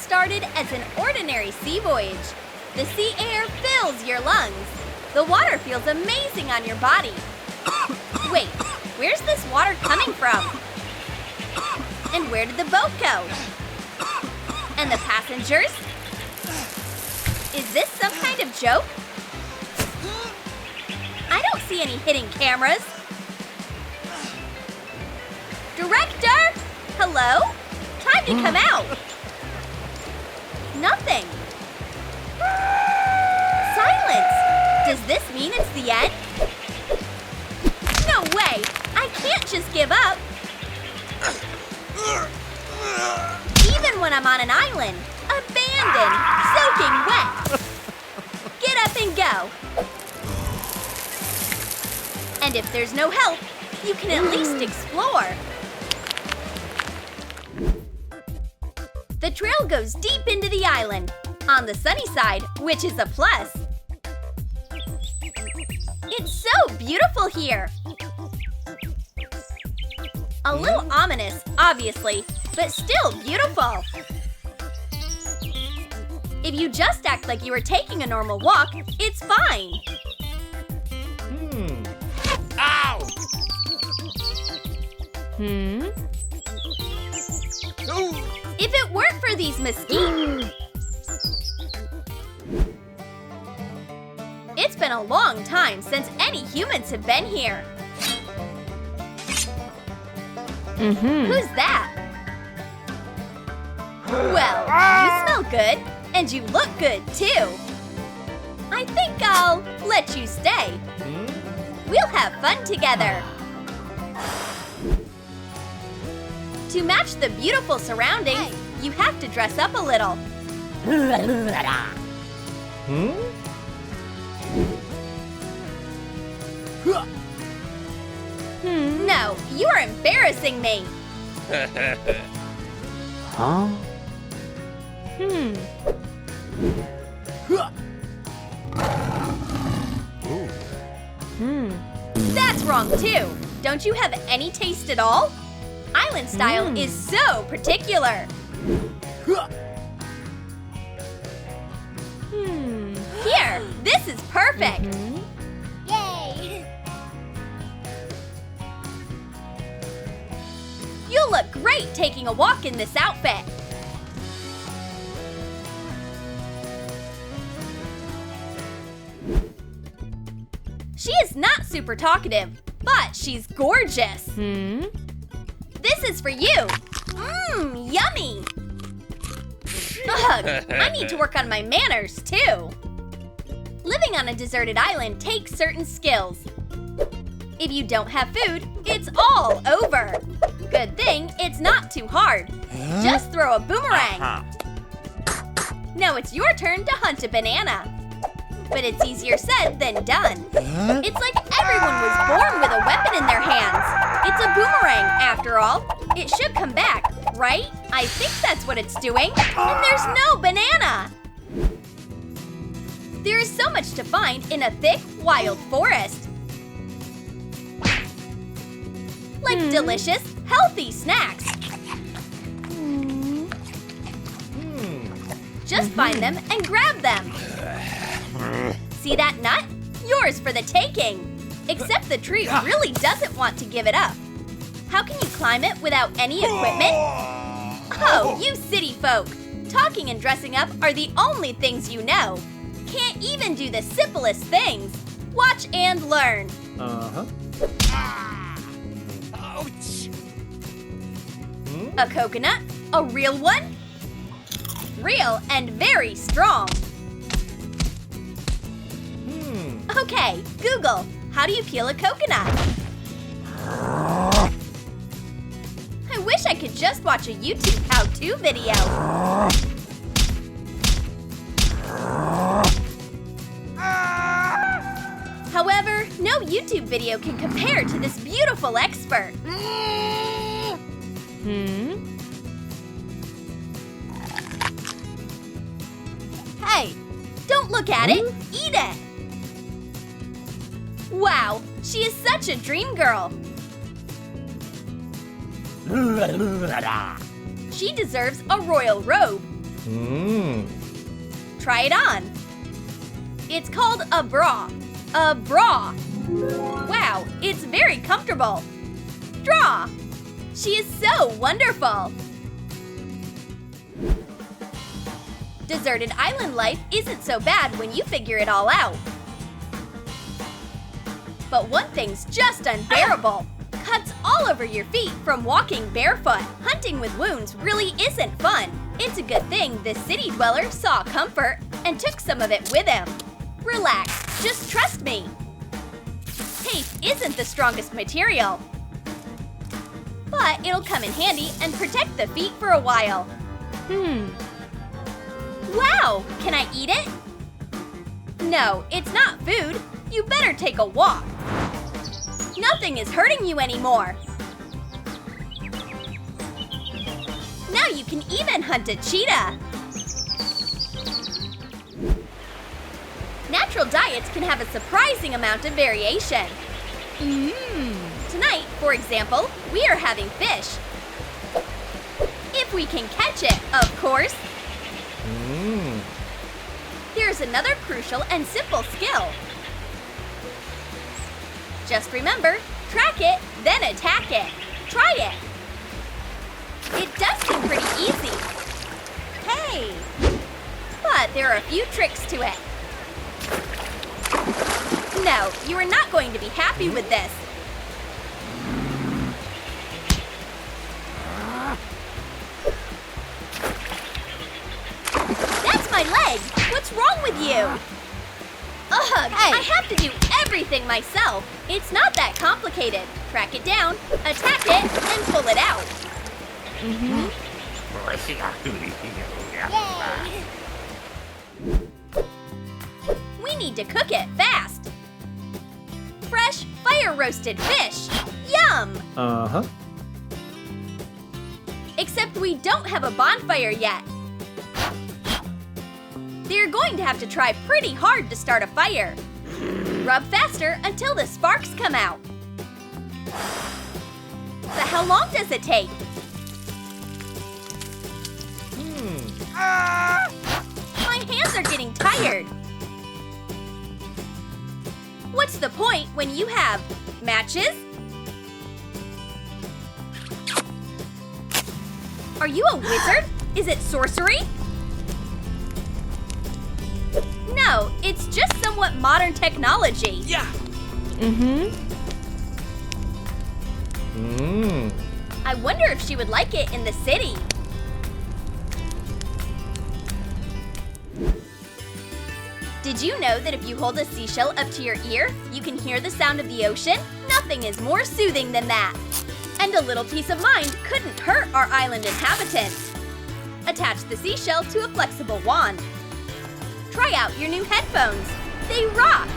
started as an ordinary sea voyage. The sea air fills your lungs. The water feels amazing on your body. Wait, where's this water coming from? And where did the boat go? And the passengers? Is this some kind of joke? I don't see any hidden cameras. Director? Hello? Time to come out. Nothing. Silence. Does this mean it's the end? No way. I can't just give up. Even when I'm on an island, abandoned, soaking wet. Get up and go. And if there's no help, you can at least explore. The trail goes deep into the island, on the sunny side, which is a plus. It's so beautiful here. A little ominous, obviously, but still beautiful. If you just act like you were taking a normal walk, it's fine. Ow! If it weren't for these mesquites. It's been a long time since any humans have been here. Who's that? Well, you smell good, and you look good too. I think I'll let you stay. We'll have fun together. To match the beautiful surroundings, you have to dress up a little. No, you're embarrassing me. Huh? That's wrong too. Don't you have any taste at all? Island style is so particular. Here, this is perfect. Yay! You'll look great taking a walk in this outfit. She is not super talkative, but she's gorgeous. This is for you. Yummy. Ugh, I need to work on my manners too. Living on a deserted island takes certain skills. If you don't have food, it's all over. Good thing it's not too hard. Just throw a boomerang. Now it's your turn to hunt a banana. But it's easier said than done. It's like everyone was born with a weapon in their hands. It's a boomerang, after all. It should come back, right? I think that's what it's doing. And there's no banana. There is so much to find in a thick, wild forest. Like delicious, healthy snacks. Just find them and grab them. See that nut? Yours for the taking. Except the tree really doesn't want to give it up. How can you climb it without any equipment? Oh, you city folk. Talking and dressing up are the only things you know. Can't even do the simplest things. Watch and learn. Ouch! A coconut? A real one? Real and very strong. Okay, Google, how do you peel a coconut? I wish I could just watch a YouTube how-to video. However, no YouTube video can compare to this beautiful expert. Hey, don't look at it, eat it. Wow, she is such a dream girl. She deserves a royal robe. Try it on. It's called a bra. A bra. Wow, it's very comfortable. Draw. She is so wonderful. Deserted island life isn't so bad when you figure it all out. But one thing's just unbearable. Cuts all over your feet from walking barefoot. Hunting with wounds really isn't fun. It's a good thing this city dweller saw comfort and took some of it with him. Relax, just trust me. Tape isn't the strongest material, but it'll come in handy and protect the feet for a while. Wow, can I eat it? No, it's not food. You better take a walk. Nothing is hurting you anymore. Now you can even hunt a cheetah. Natural diets can have a surprising amount of variation. Tonight, for example, we are having fish. If we can catch it, of course. Here's another crucial and simple skill. Just remember, track it, then attack it. Try it. It does seem pretty easy. Hey! But there are a few tricks to it. No, you are not going to be happy with this. That's my leg! What's wrong with you? Ugh, hey. I have to do everything myself. It's not that complicated. Track it down, attack it, and pull it out. We need to cook it fast. Fresh, fire-roasted fish. Yum! Except we don't have a bonfire yet. They're going to have to try pretty hard to start a fire. Rub faster until the sparks come out. But how long does it take? My hands are getting tired. What's the point when you have matches? Are you a wizard? Is it sorcery? No, it's just somewhat modern technology. Yeah. I wonder if she would like it in the city. Did you know that if you hold a seashell up to your ear, you can hear the sound of the ocean? Nothing is more soothing than that. And a little peace of mind couldn't hurt our island inhabitants. Attach the seashell to a flexible wand. Try out your new headphones. They rock!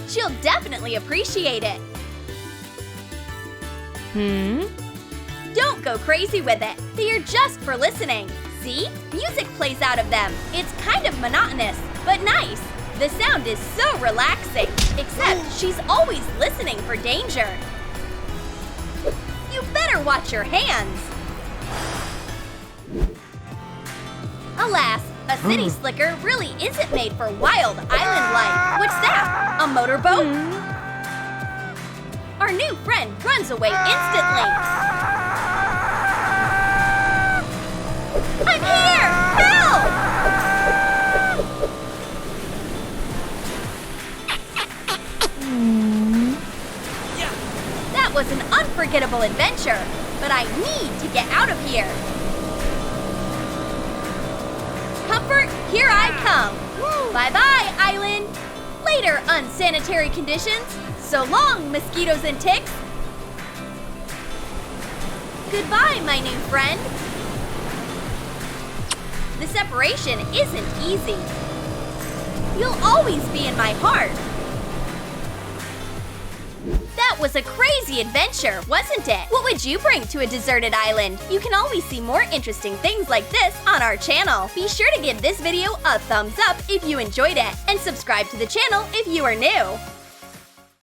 She'll definitely appreciate it. Don't go crazy with it. They are just for listening. See? Music plays out of them. It's kind of monotonous, but nice. The sound is so relaxing. Except she's always listening for danger. You better watch your hands. Alas, a city slicker really isn't made for wild island life. What's that? A motorboat? Our new friend runs away instantly. I'm here! Help! That was an unforgettable adventure, but I need to get out of here. Comfort, here I come. Bye-bye, island. Later, unsanitary conditions. So long, mosquitoes and ticks. Goodbye, my new friend. The separation isn't easy. You'll always be in my heart. That was a crazy adventure, wasn't it? What would you bring to a deserted island? You can always see more interesting things like this on our channel. Be sure to give this video a thumbs up if you enjoyed it, and subscribe to the channel if you are new.